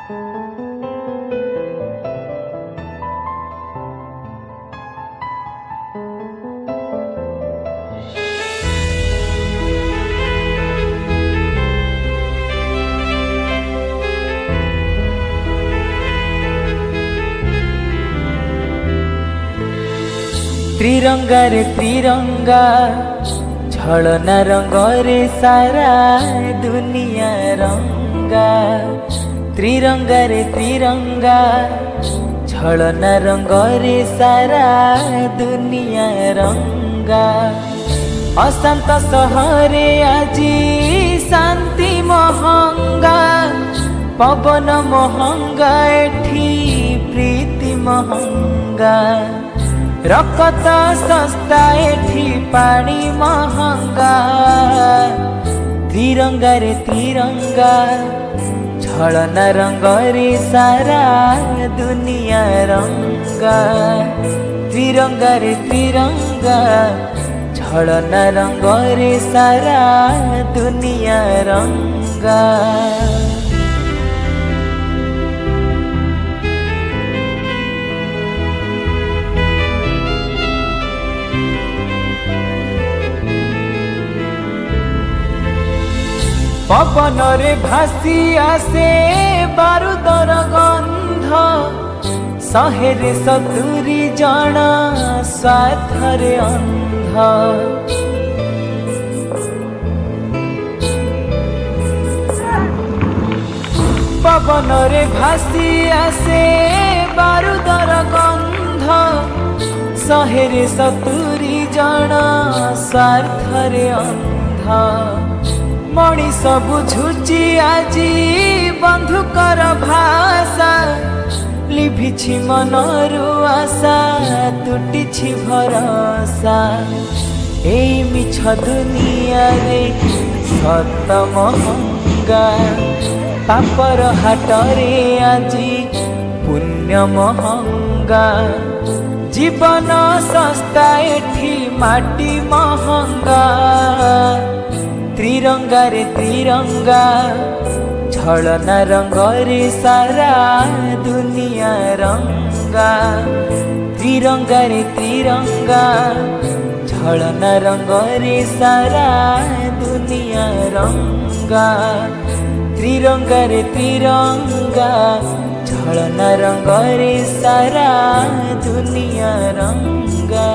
त्रिरंगा रे त्रिरंगा झलना रंग रे सारा दुनिया रंगा। त्रिरंगा रे त्रिरंगा झलना रंग रे सारा दुनिया रंगा। अशांत सहरे आजी शांति महंगा, पवन महंगा एठी प्रीति महंगा। रकत सस्ता एठी पानी महंगा। त्रिरंगा रे त्रिरंगा झलना रंग रे सारा दुनिया रंगा। त्रिरंगा रे त्रिरंगा झलना रंग रे सारा दुनिया रंगा। पवन रे भासी आसे बारूदर गंध, शहेरे सतुरी जन स्वार्थरे अंध। पवन रे भासी आसे बारूदर गंध, शहेरे सतुरी जन स्वार्थरे अंध। मनीष बुझुची आजी बंधुकर भाषा, लिभिछि मनरु आशा तुटिछि भरसा। एई मिछ दुनिया रे सत महंगा, पापर हाटरे आजी पुण्य महंगा। जीवन सस्ता एठी माटी महंगा। त्रिरंगा रे त्रिरंगा झलना रंग रे सारा दुनिया रंगा। त्रिरंगा रे त्रिरंगा झलना रंग रे सारा दुनिया रंगा। त्रिरंगा रे त्रिरंगा झलना रंग रे सारा दुनिया रंगा।